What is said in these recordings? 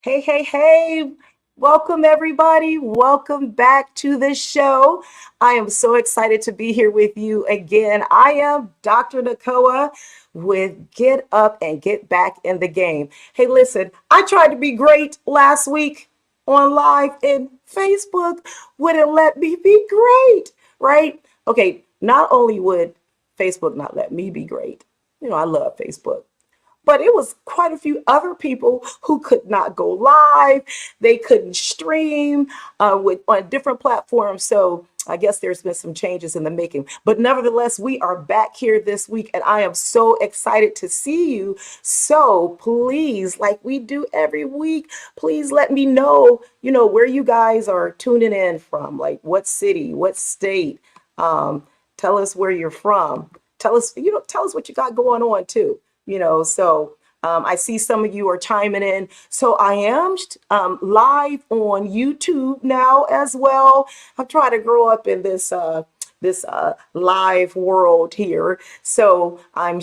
Hey, hey, hey. Welcome, everybody. Welcome back to the show. I am so excited to be here with you again. I am Dr. Nicoa with Get Up and Get Back in the Game. Hey, listen, I tried to be great last week on live, and Facebook wouldn't let me be great, right? Okay, not only would Facebook not let me be great, I love Facebook, but it was quite a few other people who could not go live. They couldn't stream with on different platforms. So I guess there's been some changes in the making. But nevertheless, we are back here this week, and I am so excited to see you. So please, like we do every week, please let me know, where you guys are tuning in from, like what city, what state. Tell us where you're from. Tell us what you got going on too. I see some of you are chiming in. So I am live on YouTube now as well. I'm trying to grow up in this live world here. So I'm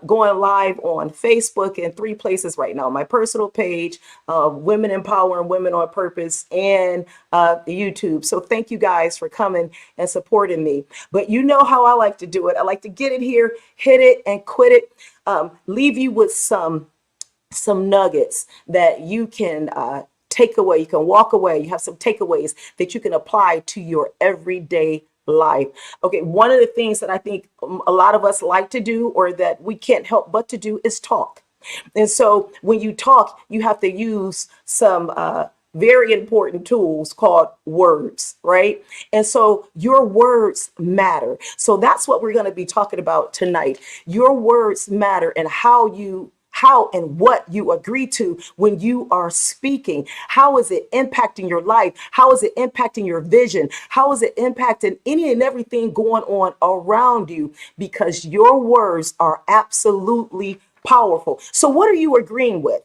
going live on Facebook in three places right now: my personal page, Women Empowering Women on Purpose, and YouTube. So thank you guys for coming and supporting me. But you know how I like to do it. I like to get it here, hit it, and quit it. Leave you with some nuggets that you can take away. You can walk away. You have some takeaways that you can apply to your everyday life. Okay, one of the things that I think a lot of us like to do, or that we can't help but to do, is talk. And so when you talk, you have to use some very important tools called words, right? And so your words matter. So that's what we're going to be talking about tonight. Your words matter, and how and what you agree to when you are speaking. How is it impacting your life? How is it impacting your vision? How is it impacting any and everything going on around you? Because your words are absolutely powerful. So what are you agreeing with?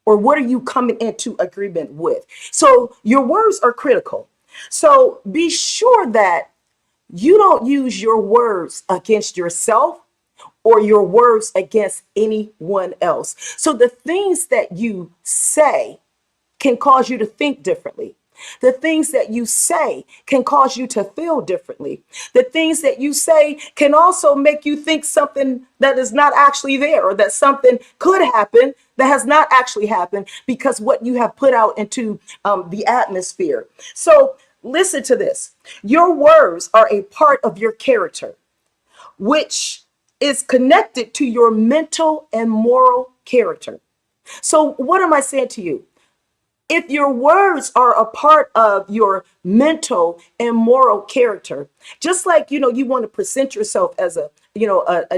Or what are you coming into agreement with? So your words are critical. So be sure that you don't use your words against yourself or your words against anyone else. So the things that you say can cause you to think differently. The things that you say can cause you to feel differently. The things that you say can also make you think something that is not actually there, or that something could happen that has not actually happened because what you have put out into the atmosphere. So listen to this. Your words are a part of your character, which is connected to your mental and moral character. So what am I saying to you? If your words are a part of your mental and moral character, just like you want to present yourself as a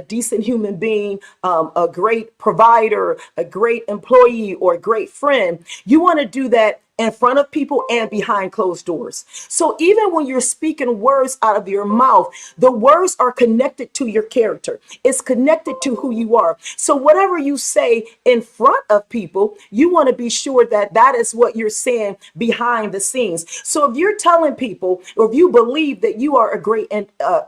decent human being, a great provider, a great employee, or a great friend, you want to do that in front of people and behind closed doors. So even when you're speaking words out of your mouth, the words are connected to your character. It's connected to who you are. So whatever you say in front of people, you want to be sure that that is what you're saying behind the scenes. So if you're telling people, or if you believe that you are a great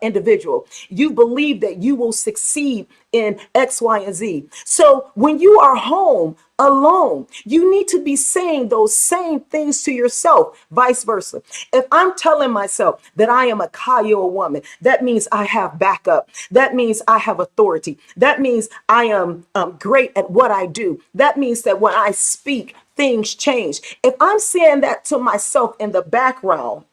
individual, you believe that you will succeed in X, Y, and Z. So when you are home alone, you need to be saying those same things to yourself, vice versa. If I'm telling myself that I am a Kyle woman, that means I have backup. That means I have authority. That means I am great at what I do. That means that when I speak, things change. If I'm saying that to myself in the background,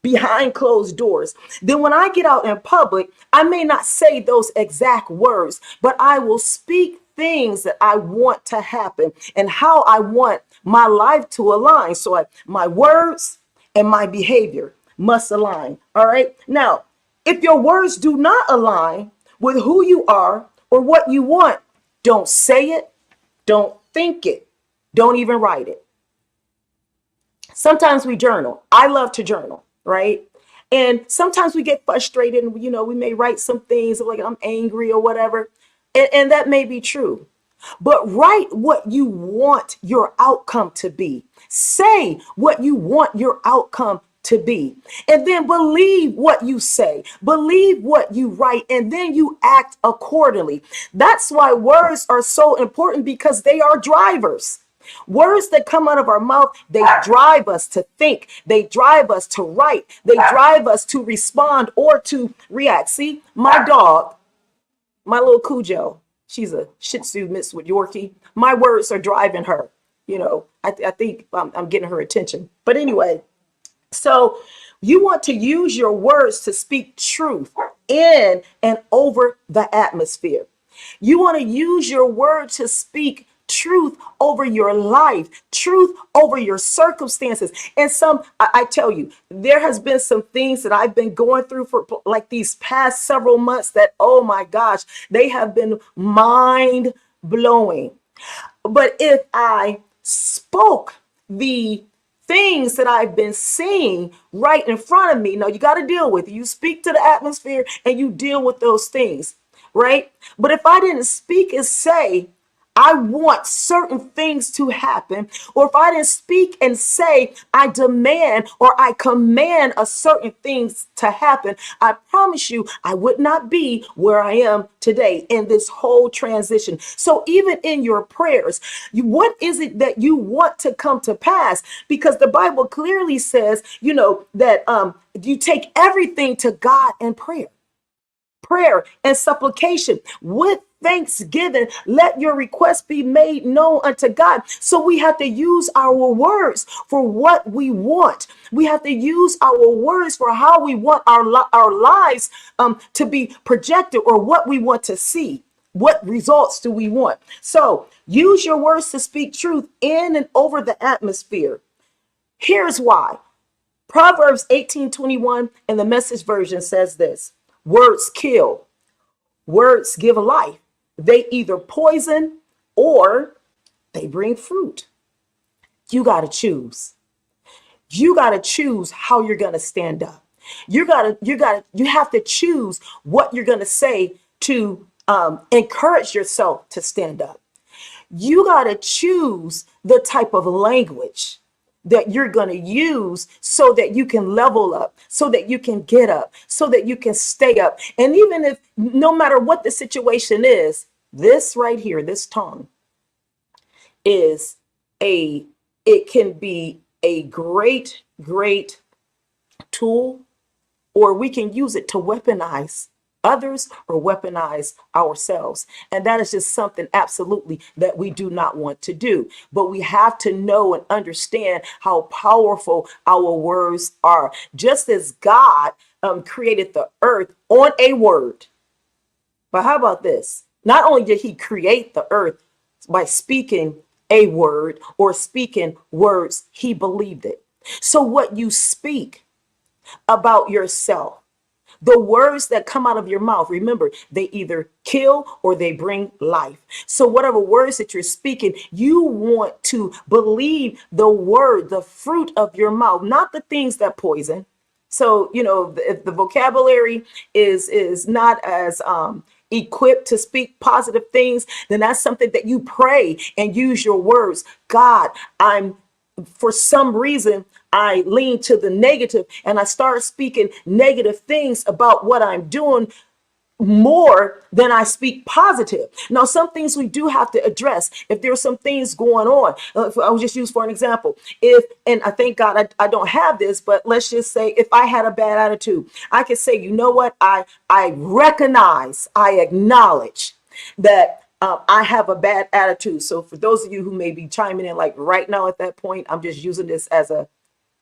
behind closed doors, then when I get out in public, I may not say those exact words, but I will speak things that I want to happen and how I want my life to align. So my words and my behavior must align. All right. Now, if your words do not align with who you are or what you want, don't say it, don't think it, don't even write it. Sometimes we journal. I love to journal, right? And sometimes we get frustrated and, we may write some things like I'm angry or whatever. And that may be true. But write what you want your outcome to be. Say what you want your outcome to be. And then believe what you say, believe what you write, and then you act accordingly. That's why words are so important, because they are drivers. Words that come out of our mouth, they drive us to think. They drive us to write. They drive us to respond or to react. See, my dog, my little Cujo, she's a Shih Tzu mixed with Yorkie. My words are driving her. I think I'm getting her attention. But anyway, so you want to use your words to speak truth in and over the atmosphere. You want to use your word to speak truth over your life, truth over your circumstances. And I tell you, there has been some things that I've been going through for like these past several months that, oh my gosh, they have been mind blowing. But if I spoke the things that I've been seeing right in front of me, now you got to deal with it. You speak to the atmosphere and you deal with those things, right? But if I didn't speak and say, I want certain things to happen, or if I didn't speak and say, I demand or I command a certain things to happen, I promise you, I would not be where I am today in this whole transition. So even in your prayers, what is it that you want to come to pass? Because the Bible clearly says, that you take everything to God in prayer and supplication with thanksgiving, let your requests be made known unto God. So we have to use our words for what we want. We have to use our words for how we want our lives to be projected, or what we want to see. What results do we want? So use your words to speak truth in and over the atmosphere. Here's why. Proverbs 18:21 in the Message version says this: words kill, words give life. They either poison or they bring fruit. You got to choose. You got to choose how you're going to stand up. You have to choose what you're going to say to encourage yourself to stand up. You got to choose the type of language that you're going to use so that you can level up, so that you can get up, so that you can stay up. And even if, no matter what the situation is, this right here, this tongue it can be a great tool, or we can use it to weaponize others or weaponize ourselves. And that is just something absolutely that we do not want to do. But we have to know and understand how powerful our words are. Just as God created the earth on a word. But how about this? Not only did he create the earth by speaking a word or speaking words, he believed it. So what you speak about yourself, the words that come out of your mouth, remember, they either kill or they bring life. So whatever words that you're speaking, you want to believe the word, the fruit of your mouth, not the things that poison. So, if the vocabulary is not as equipped to speak positive things, then that's something that you pray and use your words. God, for some reason, I lean to the negative and I start speaking negative things about what I'm doing more than I speak positive. Now, some things we do have to address. If there's some things going on, I will just use for an example. And I thank God I don't have this, but let's just say if I had a bad attitude, I could say, you know what? I recognize, I acknowledge that I have a bad attitude. So for those of you who may be chiming in like right now at that point, I'm just using this as a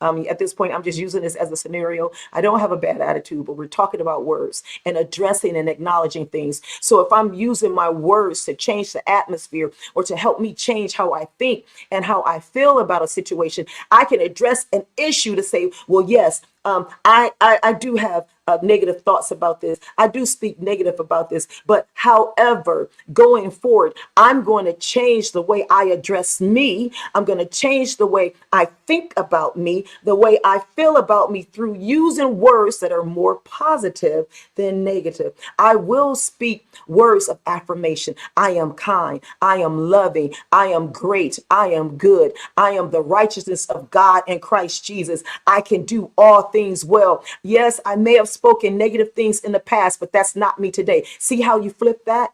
at this point, I'm just using this as a scenario. I don't have a bad attitude, but we're talking about words and addressing and acknowledging things. So if I'm using my words to change the atmosphere or to help me change how I think and how I feel about a situation, I can address an issue to say, well, yes, I do have negative thoughts about this. I do speak negative about this. But however, going forward, I'm going to change the way I address me. I'm going to change the way I think about me, the way I feel about me through using words that are more positive than negative. I will speak words of affirmation. I am kind. I am loving. I am great. I am good. I am the righteousness of God in Christ Jesus. I can do all things well. Yes, I may have spoken negative things in the past, but that's not me today. See how you flip that?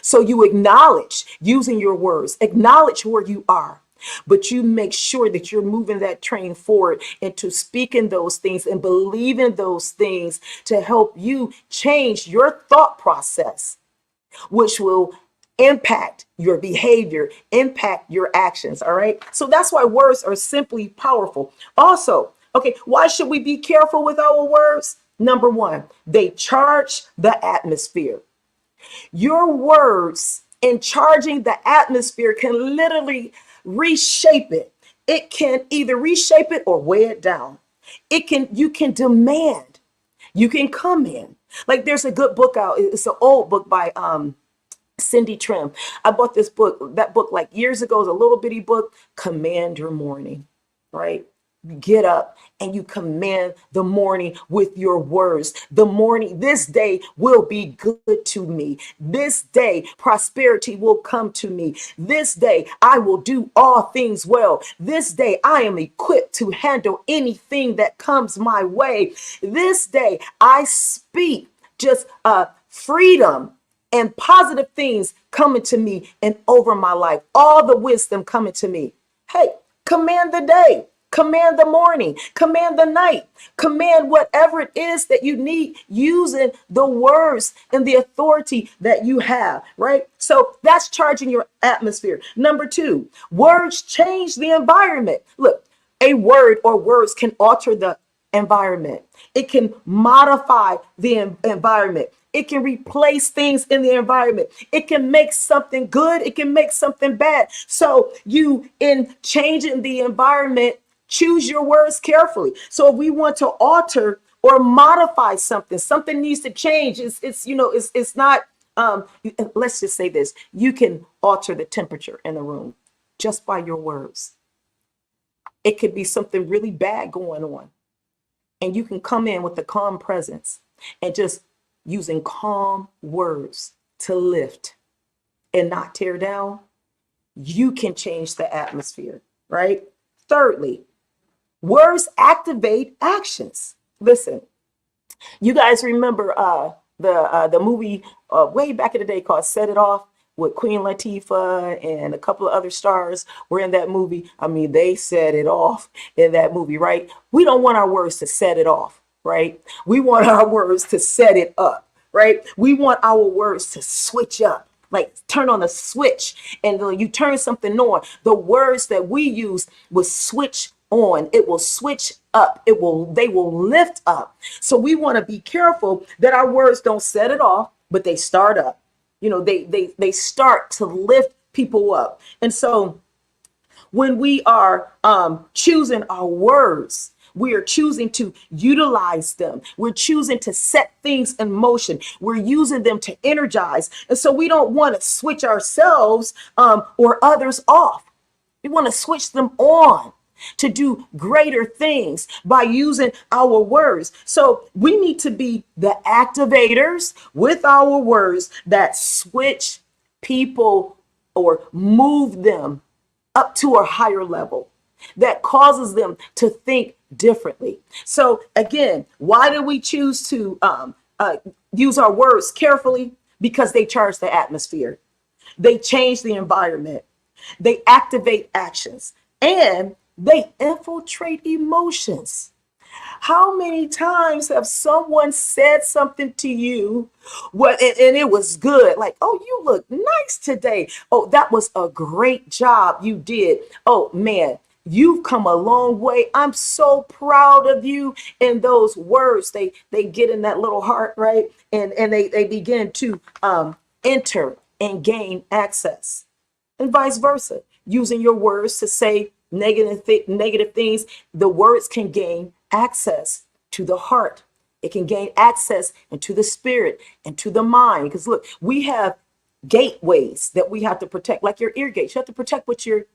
So you acknowledge using your words, acknowledge where you are. but you make sure that you're moving that train forward into speaking those things and believing those things to help you change your thought process, which will impact your behavior, impact your actions. All right. So that's why words are simply powerful. Also, okay, why should we be careful with our words? Number one, they charge the atmosphere. Your words in charging the atmosphere can literally reshape it. It can either reshape it or weigh it down. You can demand, you can come in. Like there's a good book out. It's an old book by Cindy Trim. I bought that book like years ago. It's a little bitty book, Command Your Morning, right? You get up and you command the morning with your words. The morning, this day will be good to me. This day, prosperity will come to me. This day, I will do all things well. This day, I am equipped to handle anything that comes my way. This day, I speak just freedom and positive things coming to me and over my life. All the wisdom coming to me. Hey, command the day. Command the morning, command the night, command whatever it is that you need using the words and the authority that you have, right? So that's charging your atmosphere. Number two, words change the environment. Look, a word or words can alter the environment. It can modify the environment. It can replace things in the environment. It can make something good. It can make something bad. So you, in changing the environment, choose your words carefully. So if we want to alter or modify something, something needs to change. It's not, let's just say this. You can alter the temperature in the room just by your words. It could be something really bad going on. And you can come in with a calm presence and just using calm words to lift and not tear down. You can change the atmosphere, right? Thirdly, words activate actions. Listen, you guys remember the movie way back in the day called Set It Off with Queen Latifah and a couple of other stars were in that movie. I mean, they set it off in that movie, right? We don't want our words to set it off, right? We want our words to set it up, right? We want our words to switch up. Like turn on a switch and you turn something on. The words that we use will switch on. It will switch up. They will lift up. So we want to be careful that our words don't set it off, but they start up. They start to lift people up. And so when we are choosing our words, we are choosing to utilize them. We're choosing to set things in motion. We're using them to energize. And so we don't want to switch ourselves or others off. We want to switch them on to do greater things by using our words. So we need to be the activators with our words that switch people or move them up to a higher level, that causes them to think differently. So again, why do we choose to use our words carefully? Because they charge the atmosphere. They change the environment. They activate actions. And they infiltrate emotions. How many times have someone said something to you and it was good? Like, oh, you look nice today. Oh, that was a great job you did. Oh, man, you've come a long way. I'm so proud of you. And those words, they get in that little heart, right? And they begin to enter and gain access. And vice versa. Using your words to say negative things, the words can gain access to the heart. It can gain access into the spirit and to the mind. Because look, we have gateways that we have to protect, like your ear gates. You have to protect what you're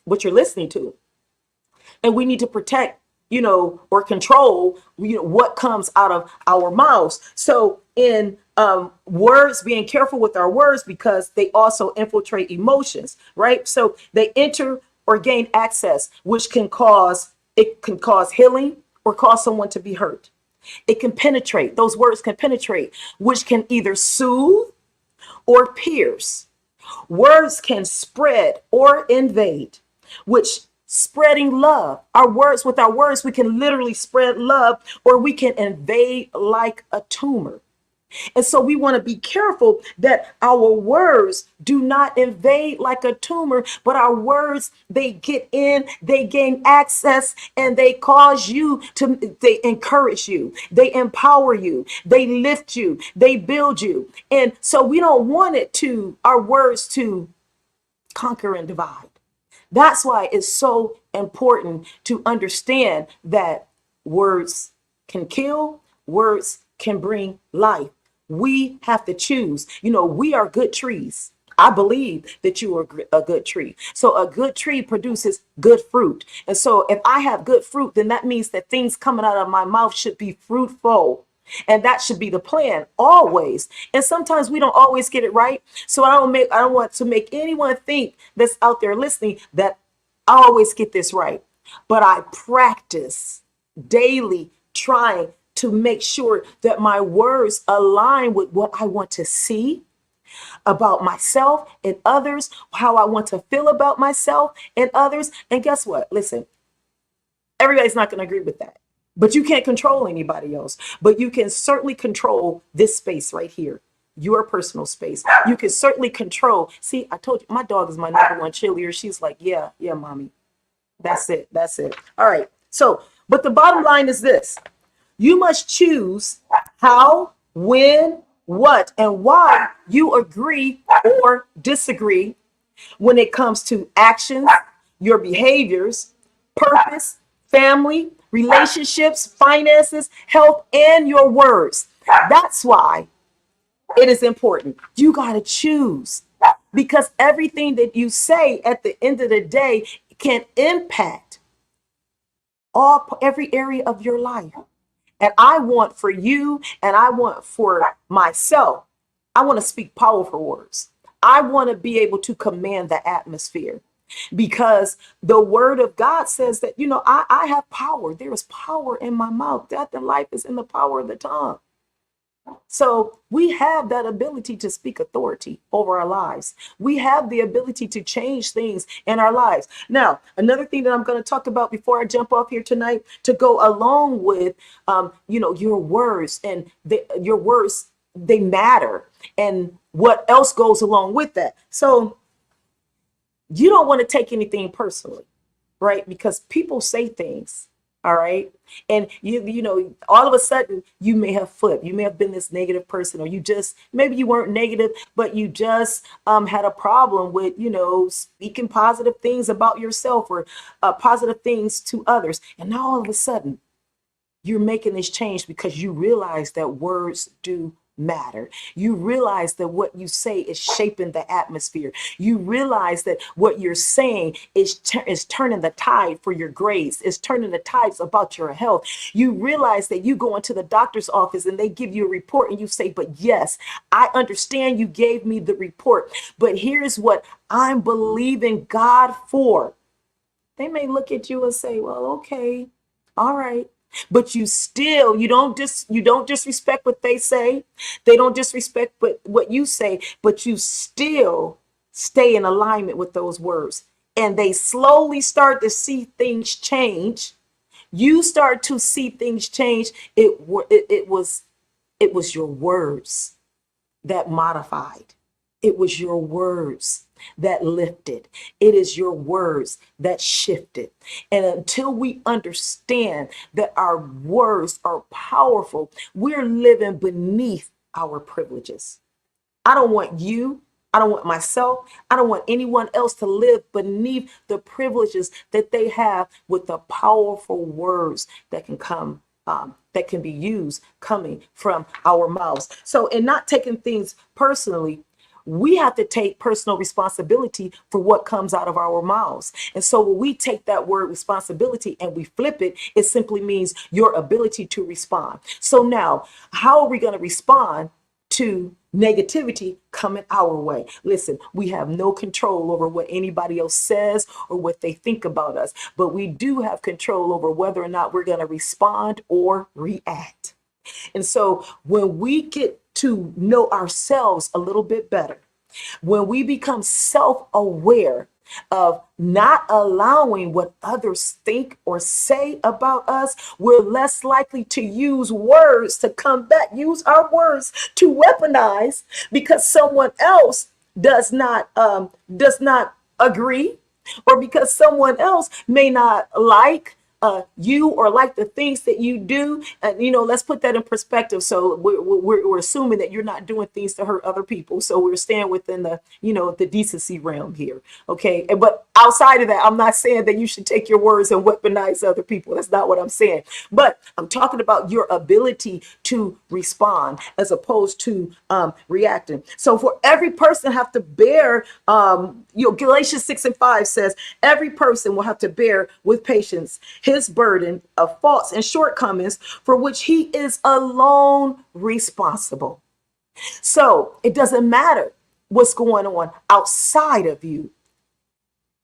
listening to. And we need to protect, or control, what comes out of our mouths. So in words, being careful with our words because they also infiltrate emotions, right? So they enter or gain access, which can cause healing or cause someone to be hurt. It can penetrate. Those words can penetrate, which can either soothe or pierce. Words can spread or invade, which spreading love. With our words, we can literally spread love, or we can invade like a tumor. And so we want to be careful that our words do not invade like a tumor, but our words, they get in, they gain access, and they cause you to, they encourage you, they empower you, they lift you, they build you. And so we don't want our words to conquer and divide. That's why it's so important to understand that words can kill, words can bring life. We have to choose. We are good trees. I believe that you are a good tree. So a good tree produces good fruit. And so if I have good fruit, then that means that things coming out of my mouth should be fruitful. And that should be the plan always. And sometimes we don't always get it right. So I don't want to make anyone think that's out there listening that I always get this right. But I practice daily trying to make sure that my words align with what I want to see about myself and others, how I want to feel about myself and others. And guess what? Listen, everybody's not going to agree with that. But you can't control anybody else. But you can certainly control this space right here, your personal space. You can certainly control. See, I told you, my dog is my number one cheerleader. She's like, yeah, mommy. That's it. That's it. All right. So, but the bottom line is this. You must choose how, when, what, and why you agree or disagree when it comes to actions, your behaviors, purpose, family, relationships, finances, health, and your words. That's why it is important. You got to choose, because everything that you say at the end of the day can impact every area of your life. And I want for you, and I want for myself, I want to speak powerful words. I want to be able to command the atmosphere, because the word of God says that, I have power. There is power in my mouth. Death and life is in the power of the tongue. So we have that ability to speak authority over our lives. We have the ability to change things in our lives. Now, another thing that I'm going to talk about before I jump off here tonight, to go along with, your words, and your words, they matter, and what else goes along with that. So you don't want to take anything personally, right? Because people say things. All right. And all of a sudden you may have flipped. You may have been this negative person, or maybe you weren't negative, but you just had a problem with, speaking positive things about yourself, or positive things to others. And now all of a sudden you're making this change because you realize that words do matter. You realize that what you say is shaping the atmosphere. You realize that what you're saying is turning the tide for your grades, is turning the tides about your health. You realize that you go into the doctor's office and they give you a report, and you say, but yes, I understand you gave me the report, but here's what I'm believing God for. They may look at you and say, well, okay, all right. But you don't disrespect what they say. They don't disrespect what you say, but you still stay in alignment with those words. And they slowly start to see things change. You start to see things change. It was your words that modified. It was your words that lifted. It is your words that shifted. And until we understand that our words are powerful, we're living beneath our privileges. I don't want you, I don't want myself, I don't want anyone else to live beneath the privileges that they have with the powerful words that can come, that can be used coming from our mouths. So in not taking things personally, we have to take personal responsibility for what comes out of our mouths. And so when we take that word responsibility and we flip it, it simply means your ability to respond. So now, how are we going to respond to negativity coming our way? Listen, we have no control over what anybody else says or what they think about us, but we do have control over whether or not we're going to respond or react. And so when we get to know ourselves a little bit better, When we become self-aware of not allowing what others think or say about us, we're less likely to use words to combat, use our words to weaponize because someone else does not agree, or because someone else may not like you or like the things that you do. And let's put that in perspective. So we're assuming that you're not doing things to hurt other people, so we're staying within the decency realm here. Okay, but outside of that, I'm not saying that you should take your words and weaponize other people. That's not what I'm saying. But I'm talking about your ability to respond as opposed to reacting. So for every person have to bear, Galatians 6:5 says, every person will have to bear with patience his burden of faults and shortcomings for which he is alone responsible. So it doesn't matter what's going on outside of you.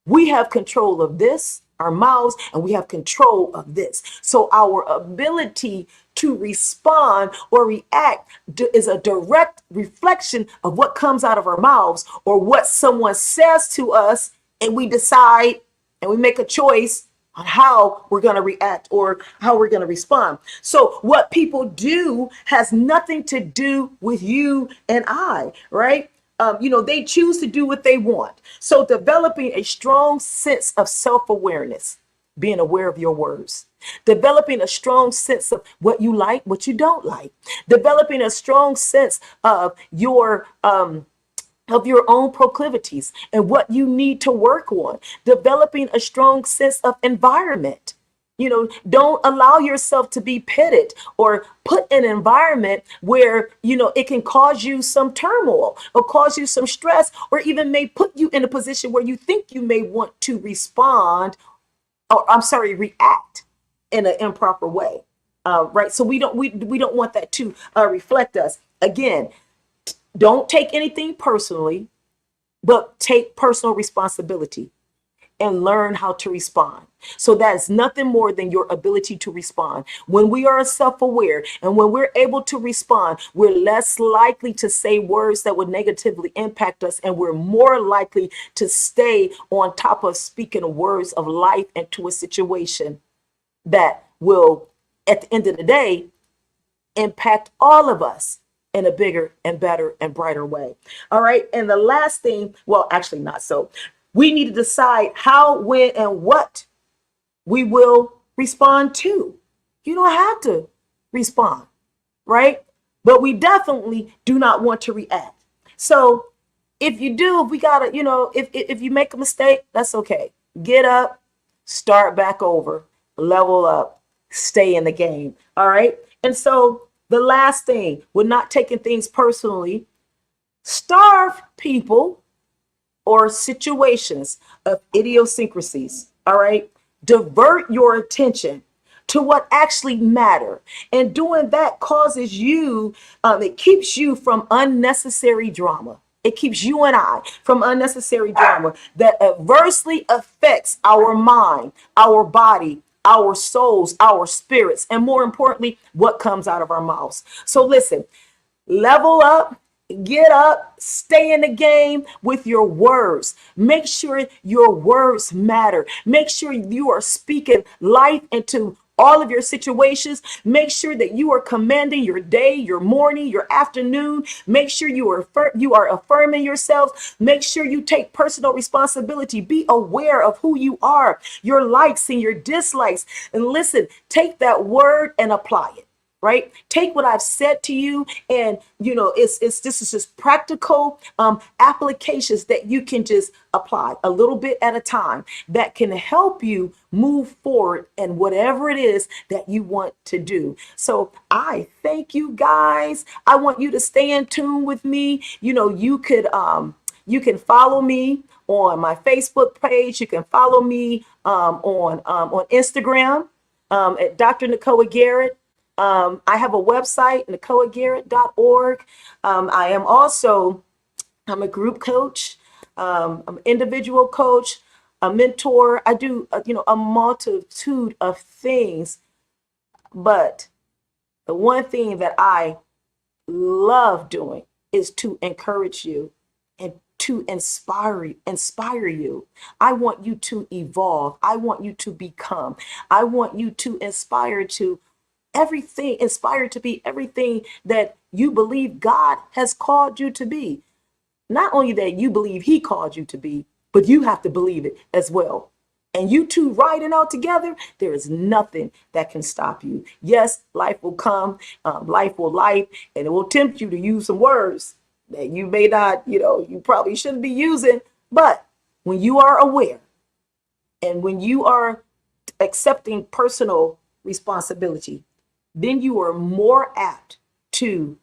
We have control of this, our mouths, and we have control of this. So our ability to respond or react is a direct reflection of what comes out of our mouths or what someone says to us, and we decide and we make a choice on how we're going to react or how we're going to respond. So what people do has nothing to do with you and I, right? They choose to do what they want. So developing a strong sense of self-awareness, being aware of your words, developing a strong sense of what you like, what you don't like, developing a strong sense of your own proclivities and what you need to work on, developing a strong sense of environment. Don't allow yourself to be pitted or put in an environment where, it can cause you some turmoil or cause you some stress, or even may put you in a position where you think you may want to respond, or react in an improper way. Right. So we don't want that to reflect us. Again, don't take anything personally, but take personal responsibility and learn how to respond. So that's nothing more than your ability to respond. When we are self-aware and when we're able to respond, we're less likely to say words that would negatively impact us, and we're more likely to stay on top of speaking words of life into a situation that will, at the end of the day, impact all of us in a bigger and better and brighter way. All right. And the last thing, well, actually not so. We need to decide how, when, and what we will respond to. You don't have to respond, right? But we definitely do not want to react. So if you do, if we gotta, if you make a mistake, that's okay. Get up, start back over, level up, stay in the game. All right. And so the last thing, we're not taking things personally. Starve people or situations of idiosyncrasies. All right. Divert your attention to what actually matter. And doing that causes you, it keeps you from unnecessary drama. It keeps you and I from unnecessary drama that adversely affects our mind, our body, our souls, our spirits, and more importantly, what comes out of our mouths. So listen, level up, get up, stay in the game with your words. Make sure your words matter. Make sure you are speaking life into all of your situations. Make sure that you are commanding your day, your morning, your afternoon. Make sure you are affirming yourself. Make sure you take personal responsibility. Be aware of who you are, your likes and your dislikes. And listen, take that word and apply it. Right? Take what I've said to you, and this is just practical applications that you can just apply a little bit at a time that can help you move forward in whatever it is that you want to do. So I thank you guys. I want you to stay in tune with me. You can follow me on my Facebook page. You can follow me on Instagram at Dr. Nicoa Garrett. I have a website, nicoagarrett.org. I'm a group coach. I'm an individual coach, a mentor. I do, a multitude of things. But the one thing that I love doing is to encourage you and to inspire you. I want you to evolve. I want you to become. I want you to inspire to be everything that you believe God has called you to be. Not only that you believe he called you to be, but you have to believe it as well. And you two riding out together, there is nothing that can stop you. Yes, life will come, life will life, and it will tempt you to use some words that you may not, you probably shouldn't be using. But when you are aware and when you are accepting personal responsibility, then you are more apt to,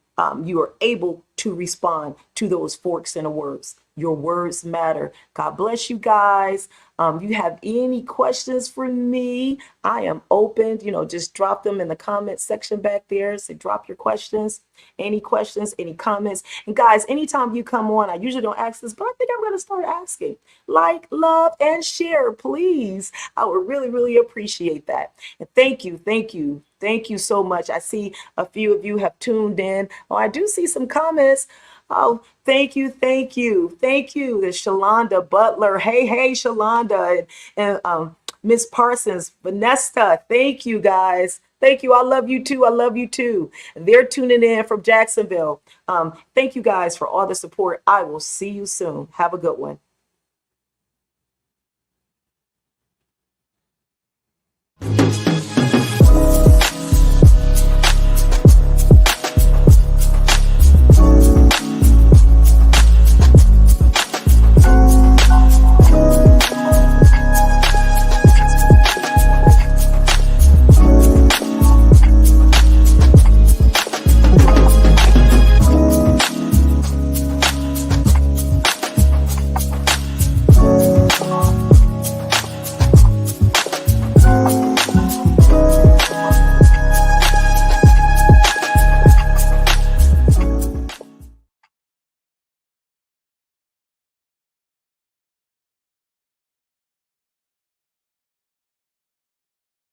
you are able to respond to those forks in the words. Your words matter. God bless you guys. You have any questions for me? I am open. Just drop them in the comment section back there. So drop your questions, any comments. And guys, anytime you come on, I usually don't ask this, but I think I'm going to start asking. Like, love, and share, please. I would really, really appreciate that. And thank you, thank you. Thank you so much. I see a few of you have tuned in. Oh, I do see some comments. Oh, thank you, thank you, thank you. There's Shalonda Butler. Hey, Shalonda, and Miss Parsons, Vanessa. Thank you, guys. Thank you. I love you too. I love you too. And they're tuning in from Jacksonville. Thank you guys for all the support. I will see you soon. Have a good one.